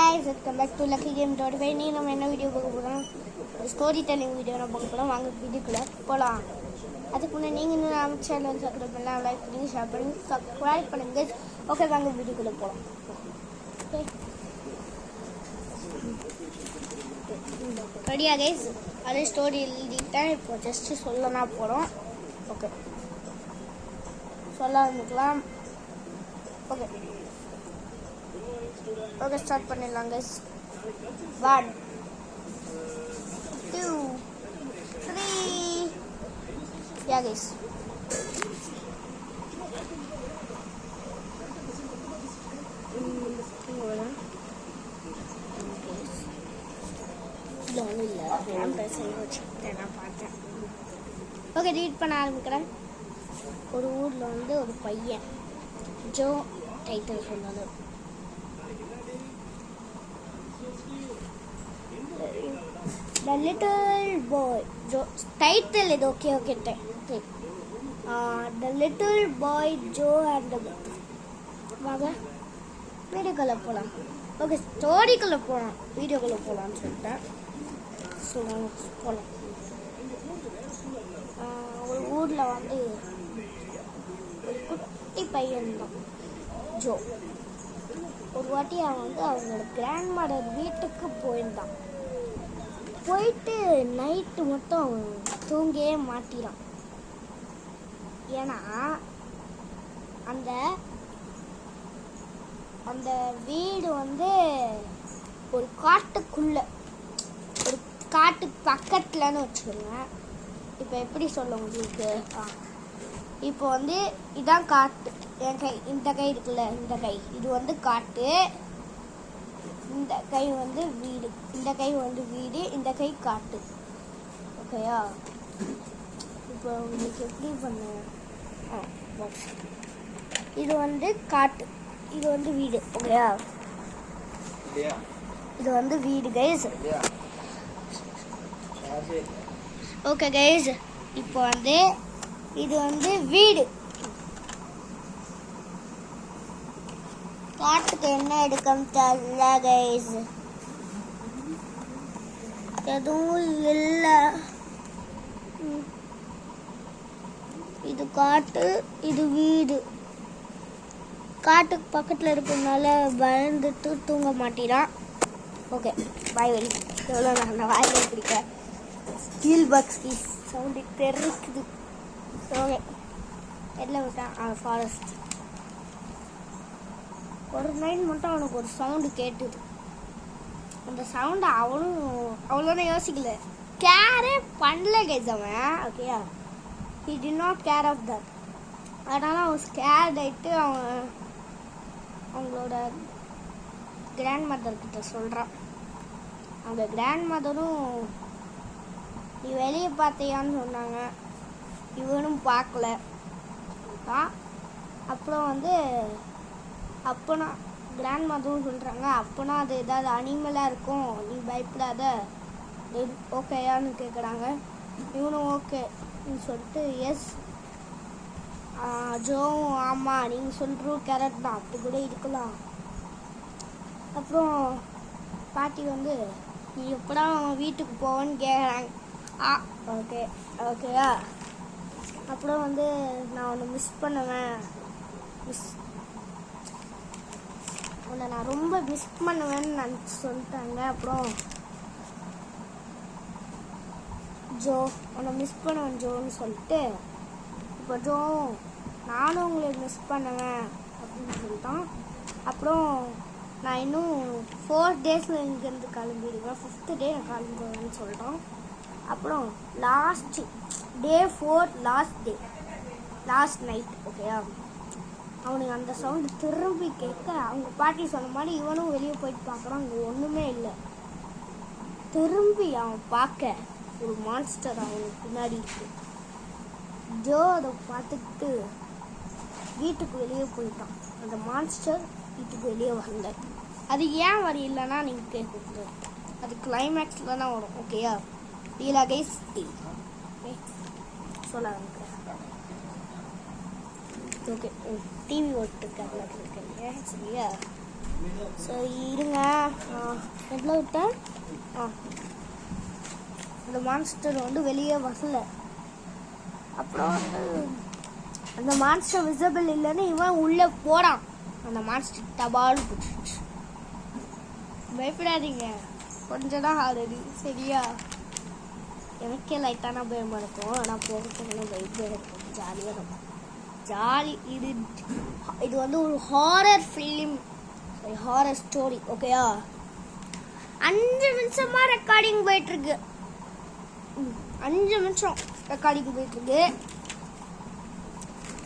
guys, welcome back to Lucky Game. நீ நம்ம என்ன வீடியோ பார்க்க போகிறோம்? ஸ்டோரி டெல்லிங் வீடியோ நான் பார்க்க போகிறோம். வாங்க வீடியோக்குள்ளே போகலாம். அதுக்கு முன்னே நீங்கள் இன்னும் நம்ம சேனல் வந்து சப்ஸ்கிரைப் பண்ணலாம், லைக் பண்ணி ஷேர் பண்ணி சப்ஸ்கிரைப் பண்ணுங்க. ஓகே, வாங்க வீடியோக்குள்ளே போகலாம். ஓகே ரெடியா கைஸ்? அதே ஸ்டோரி எழுதிட்டேன். இப்போ ஜஸ்ட்டு சொல்லனா போகிறோம். ஓகே, சொல்ல ஆரம்பிக்கலாம். ஓகே ஓகே, ஸ்டார்ட் பண்ணிடலாம் கைஸ். 1 2 3 யா கைஸ். ஓகே, ரீட் பண்ண ஆரம்பிக்கிறேன். ஒரு ஊரில் வந்து ஒரு பையன் ஜோ டைட்டில் சொன்னாங்க. The little boy Joe title is okay the little boy Joe and the வாங்க வீடியோக்குள்ள போகலாம். ஓகே, ஸ்டோரிக்குள்ள போகலாம், வீடியோக்குள்ள போகலான்னு சொல்லிட்டேன். ஸோ போகலாம். ஒரு ஊரில் வந்து ஒரு குட்டி பையன் தான் ஜோ. ஒரு வாட்டி அவன் வந்து அவங்களோட கிராண்ட் மதர் வீட்டுக்கு போயிருந்தான். போயிட்டு நைட்டு மட்டும் அவன் தூங்கவே மாட்டிறான். ஏன்னா அந்த அந்த வீடு வந்து ஒரு காட்டுக்குள்ள, ஒரு காட்டு பக்கத்துலன்னு வச்சுக்கோங்க. இப்போ எப்படி சொல்ல உங்களுக்கு? இப்போ வந்து இதான் காட்டு. என் கை, இந்த கை இருக்குல்ல, இந்த கை இது வந்து காட்டு, இந்த கை வந்து வீடு, இந்த கை வந்து வீடு, இந்த கை காட்டு. ஓகேயா? இப்போ உங்களுக்கு எப்படி பண்ண, இது வந்து காட்டு, இது வந்து வீடு. ஓகேயா? இது வந்து வீடு கைஸ். ஓகே கைஸ், இப்போ வந்து இது வந்து வீடு. காட்டுக்கு என்ன எடுக்கணும் தெரியல கைஸ், எதுவும் இல்லை. இது காட்டு, இது வீடு. காட்டுக்கு பக்கத்தில் இருக்கிறதுனால பயந்துட்டு தூங்க மாட்டேறான். ஓகே, வாய் வலி எவ்வளோ நான் வாயில் பிடிக்க ஸ்டீல் பாக்ஸ் சவுண்டு தெரிக்குது. ஓகே, எல்லாம் விட்டான் ஃபாரஸ்ட். ஒரு நைட் மட்டும் அவனுக்கு ஒரு சவுண்டு கேட்டுது. அந்த சவுண்டை அவனும் அவ்வளோனா யோசிக்கல, கேரே பண்ணல கைஸ் அவன். ஓகேயா? He did not care of that. அதனால அவன் ஸ்கேர்ட் ஆகிட்டு அவங்களோட கிராண்ட் மதர்கிட்ட சொல்கிறான். அவங்க கிராண்ட் மதரும் நீ வெளியே பார்த்தியான்னு சொன்னாங்க. இவனும் பார்க்கல. அப்புறம் வந்து அப்போனா கிராண்ட் மதரும் சொல்கிறாங்க, அப்போனா அது ஏதாவது அனிமலாக இருக்கும், நீ பயப்படாத, ஓகேயான்னு கேட்குறாங்க. இவனும் ஓகேன்னு சொல்லிட்டு எஸ் ஜோவும் ஆமாம் நீங்கள் சொல்கிறோம் கேரட் தான், அப்படி கூட இருக்கலாம். அப்புறம் பாட்டி வந்து நீ எப்படா வீட்டுக்கு போவேன்னு கேட்குறாங்க. ஓகே ஓகேயா? அப்புறம் வந்து நான் ஒன்று மிஸ் பண்ணுவேன், உன்னை நான் ரொம்ப மிஸ் பண்ணுவேன்னு நான் சொல்லிட்டாங்க. அப்புறம் ஜோ உன்னை மிஸ் பண்ணுவேன் ஜோன்னு சொல்லிட்டு, இப்போ ஜோ நானும் உங்களை மிஸ் பண்ணுவேன் அப்படின்னு சொல்லிட்டான். அப்புறம் நான் இன்னும் 4 டேஸில் இங்கேருந்து கிளம்பிடுவேன், 5th டே நான் கிளம்புவேன்னு சொல்லிட்டோம். அப்புறம் லாஸ்ட் டே 4 லாஸ்ட் நைட். ஓகேயா? அவனுக்கு அந்த சவுண்டு திரும்பி கேட்க அவங்க பாட்டி சொன்ன மாதிரி இவனும் வெளியே போயிட்டு பார்க்குறான். அங்கே ஒன்றுமே இல்லை. திரும்பி அவன் பார்க்க ஒரு மான்ஸ்டர் அவனுக்கு பின்னாடி இருக்கு. ஜோ அதை பார்த்துக்கிட்டு வீட்டுக்கு வெளியே போயிட்டான். அந்த மான்ஸ்டர் வீட்டுக்கு வெளியே வரல. அது ஏன் வரையில்லைன்னா நீங்கள் கேட்குறது, அது கிளைமேக்ஸில் தான் வரும். ஓகேயா? டீலா கைஸ் சொல்ல ஆரம்பிக்கிறேன். ஓகே, டிவி ஓட்டுருக்காங்க சரியா? ஸோ இருங்க, எவ்வளோ விட்டேன் அந்த மான்ஸ்டர் வந்து வெளியே வரல. அப்புறம் வந்து அந்த மான்ஸ்டர் விசிபிள் இல்லைன்னு இவன் உள்ளே போகிறான். அந்த மான்ஸ்டர் டபால் பிடிச்சிச்சு. பயப்படாதீங்க, கொஞ்சம் தான் ஆகுது சரியா. எனக்கே லைட்டான பயமாக இருக்கும், ஆனால் போகிறதுக்கு பயப்பட இருக்கும். ஜாலியாக இருக்கும். ஜாலி. இது வந்து ஒரு ஹாரர் ஃபிலிம், ஹாரர் ஸ்டோரி. ஓகேயா? 5 நிமிஷமா ரெக்கார்டிங் போயிட்டுருக்கு. 5 நிமிஷம் ரெக்கார்டிங் போயிட்டுருக்கு.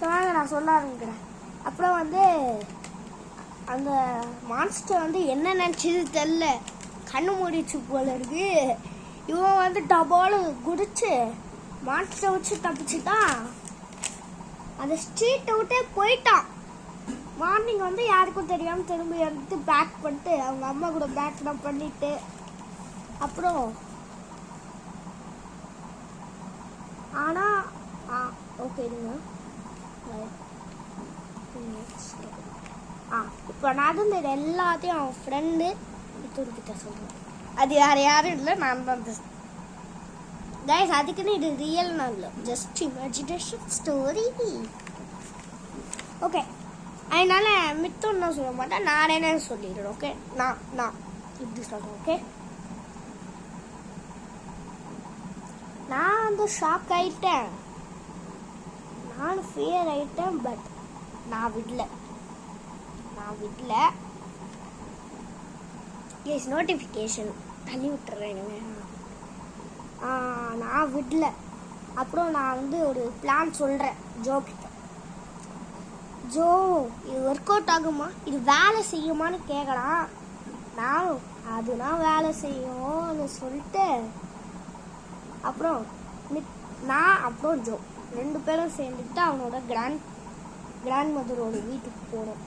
வாங்க நான் சொல்ல ஆரம்பிக்கிறேன். அப்புறம் வந்து அந்த மான்ஸ்டர் வந்து என்ன நினச்சது தெரில, கண்ணு மூடிச்சு போல இருக்கு. இவன் வந்து டபால் குடிச்சு மான்ஸ்டர் வச்சு தப்பிச்சுட்டான். அந்த ஸ்ட்ரீட்டை விட்டே போயிட்டான். மார்னிங் வந்து யாருக்கும் தெரியாமல் திரும்பி எடுத்து பேக் பண்ணிட்டு அவங்க அம்மா கூட பேக் தான் பண்ணிட்டு அப்புறம் ஆனால் ஓகே இருங்க. இப்போ நடந்தது எல்லாத்தையும் அவன் ஃப்ரெண்டு மித்தூர்கிட்ட சொல்கிறேன். அது யாரும் இல்லை, நான் தான் கைஸ். அதுக்குன்னு இது ரியல்னா இல்லை, ஜஸ்ட் இமேஜினேஷன் ஸ்டோரி. ஓகே, அதனால மித்தம் நான் சொல்ல மாட்டேன், நானே சொல்லிடுறேன். ஓகே, நான் இப்படி சொல்கிறேன். ஓகே, நான் வந்து ஷாக் ஆகிட்டேன், நான் ஃபியர் ஆகிட்டேன். பட் நான் விடல. எஸ் நோட்டிஃபிகேஷன் தள்ளி விட்டுறேன். நான் விடல. அப்புறம் நான் வந்து ஒரு பிளான் சொல்கிறேன் ஜோ கிட்ட. ஜோ, இது ஒர்க் அவுட் ஆகுமா, இது வேலை செய்யுமான்னு கேட்கலாம். நானும் அதுதான் வேலை செய்யும்னு சொல்லிட்டு அப்புறம் நான் அப்புறம் ஜோ 2 பேரும் சேர்ந்துக்கிட்டு அவனோட கிராண்ட் மதரோட வீட்டுக்கு போனோம்,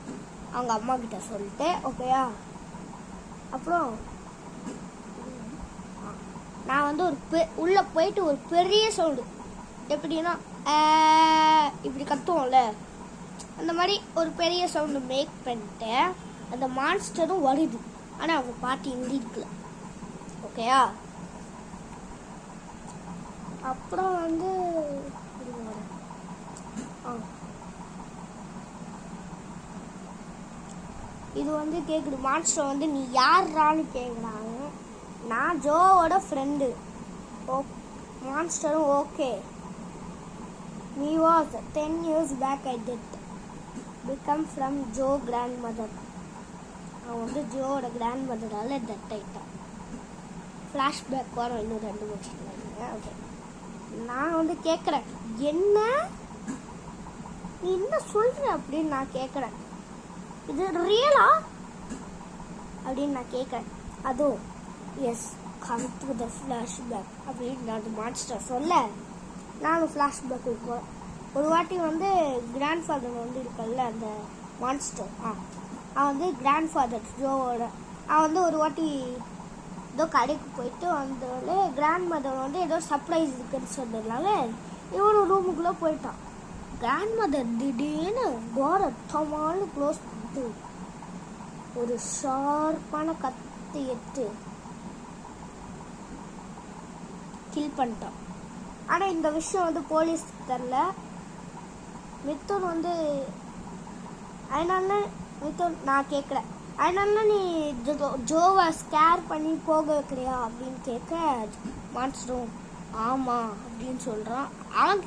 அவங்க அம்மா கிட்ட சொல்லிட்டு. ஓகேயா? அப்புறம் நான் வந்து உள்ளே போயிட்டு ஒரு பெரிய சவுண்டு, எப்படின்னா இப்படி கத்துவோம்ல, அந்த மாதிரி ஒரு பெரிய சவுண்டு மேக் பண்ணிட்டு அந்த மான்ஸ்டரும் வருது. ஆனால் அவங்க பாட்டி இங்கே இருக்கல. ஓகேயா? அப்புறம் வந்து இது வந்து கேட்குது. மான்ஸ்டர் வந்து நீ யாரான்னு கேட்குறாங்க. நான் ஜோவோட ஃப்ரெண்டு. மான்ஸ்டரும் ஓகே, நீ was 10 years back I did become from Joe grandmother. அவன் வந்து ஜோவோட கிராண்ட் மதரால் டெத் ஆகிட்டான். ஃப்ளாஷ்பேக் வரும் இன்னும் 2 வருஷத்துல. ஓகே, நான் வந்து கேட்குறேன், என்ன நீ என்ன சொல்கிற அப்படின்னு நான் கேட்குறேன். இது ரியலா அப்படின்னு நான் கேட்குறேன். அதுவும் yes come to the flashback அப்படின்னு நான் மான்ஸ்டர் சொல்ல நானும் ஃப்ளாஷ்பேக்கு போகிறேன். ஒரு வாட்டி வந்து கிராண்ட் ஃபாதர் வந்து இருக்கல்ல அந்த மான்ஸ்டர், அவன் வந்து கிராண்ட் ஃபாதர் ஜோவோட, அவன் வந்து ஒரு வாட்டி ஏதோ கடைக்கு போயிட்டு வந்தோடனே கிராண்ட் மதர் வந்து ஏதோ சர்ப்ரைஸ் இருக்குன்னு சொன்னதுனால இவனும் ரூமுக்குள்ளே போயிட்டான். கிராண்ட் மதர் திடீர்னு டோரை டமால்னு க்ளோஸ் பண்ணிட்டு ஒரு ஷார்ப்பான கத்தி எடுத்து கில் பண்ணிட்டான். ஆனால் இந்த விஷயம் வந்து போலீஸ்க்கு தெரில. மித்துன் வந்து அதனால மித்துன் நான் கேட்குறேன், அதனால நீ ஜோவை ஸ்கேர் பண்ணி போக வைக்கிறியா அப்படின்னு கேட்க மான்ஸ்டரும் ஆமாம் அப்படின்னு சொல்கிறான். அவன்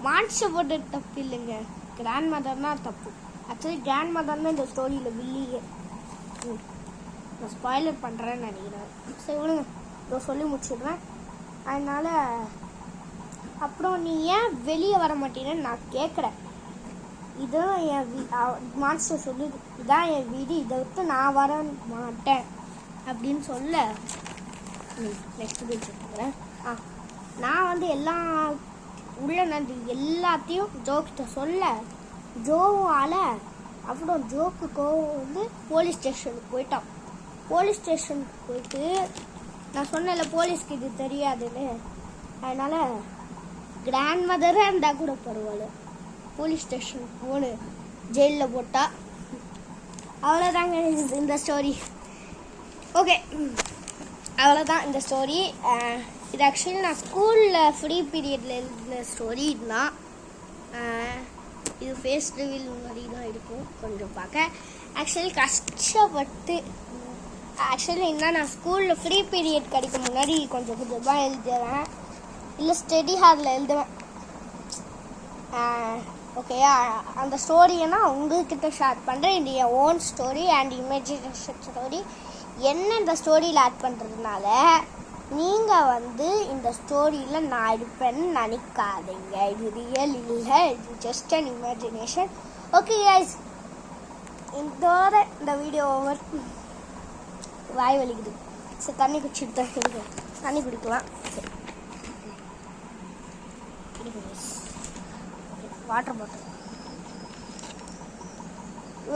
மான்ஸ்டர் போட்டு தப்பு இல்லைங்க, கிராண்ட் மதர் தான் தப்பு. ஆக்சுவலி கிராண்ட் மதர் தான் இந்த ஸ்டோரியில் வில்லியே. நான் ஸ்பாய்லர் பண்ணுறேன்னு நினைக்கிறேன். சரி விடுங்க, இதோ சொல்லி முடிச்சிடுறேன். அதனால் அப்புறம் நீ ஏன் வெளியே வர மாட்டேன்னு நான் கேட்குறேன். இதுதான் என் மான்ஸ்டர் சொல்லுது, இதான் என் வீடு, இதை விட்டு நான் வர மாட்டேன் அப்படின்னு சொல்ல நெக்ஸ்ட் பேஜ் எடுத்துக்கிறேன். நான் வந்து எல்லாம் உள்ள நன்றி எல்லாத்தையும் ஜோக்கிட்ட சொல்ல ஜோவால் அப்புறம் ஜோக்கு கோவம் வந்து போலீஸ் ஸ்டேஷனுக்கு போயிட்டான். போலீஸ் ஸ்டேஷனுக்கு போயிட்டு நான் சொன்னேன்ல போலீஸ்க்கு இது தெரியாதுன்னு, அதனால் கிராண்ட் மதராக இருந்தால் கூட பரவாயில்ல, போலீஸ் ஸ்டேஷனுக்கு போன்னு ஜெயிலில் போட்டா. அவ்வளோதாங்க இந்த ஸ்டோரி. ஓகே, அவ்வளோதான் இந்த ஸ்டோரி. இது ஆக்சுவலி நான் ஸ்கூலில் ஃப்ரீ பீரியடில் எழுதின ஸ்டோரி தான். இது ஃபேஸ் ரிவீல் மாதிரி தான் இருக்கும் கொஞ்சம் பார்க்க. ஆக்சுவலி கஷ்டப்பட்டு என்ன நான் ஸ்கூலில் ஃப்ரீ பீரியட் கிடைக்கும் முன்னாடி கொஞ்சம் கொஞ்சமாக எழுதுவேன், இல்லை ஸ்டடி ஹாலில் எழுதுவேன். ஓகேயா, அந்த ஸ்டோரியை நான் உங்கள்கிட்ட ஷேர் பண்ணுறேன். இது என் own story and imagination story. என்ன இந்த ஸ்டோரியில் ஆட் பண்ணுறதுனால நீங்கள் இந்த ஸ்டோரியில் நான் இருப்பேன்னு நினைக்காதீங்க. இது ரியல் இல்லை, இது just an imagination. Okay guys, இதோட இந்த வீடியோ ஓவர். வாய் வலிக்குது, சரி தண்ணி குடிச்சிட்டு தான் இருக்கேன். தண்ணி குடிக்கலாம். சரி, வாட்டர் பாட்டில்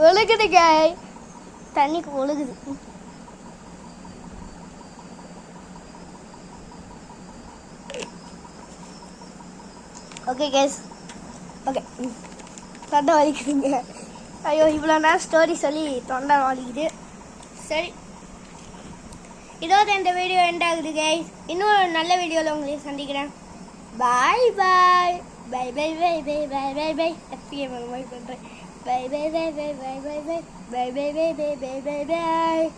ஒழுகுது காய், தண்ணிக்கு ஒழுகுது. ஓகே கேஸ், ஓகே, தொண்டை வலிக்குதுங்க. ஐயோ, இவ்வளோ நேரம் ஸ்டோரி சொல்லி தொண்டை வலிக்குது. சரி, இதோட இந்த வீடியோ எண்ட் ஆகுது கைஸ். இன்னும் நல்ல வீடியோவில் உங்களை சந்திக்கிறேன். பாய் பாய் பாய் பாய் பாய் பாய் பாய் பாய் பாய். எப்பயும் பண்ணுறேன். பாய் பாய் பாய் பாய் பாய் பாய் பாய் பாய் பாய் பாய் பாய் பாய் பாய் பாய்.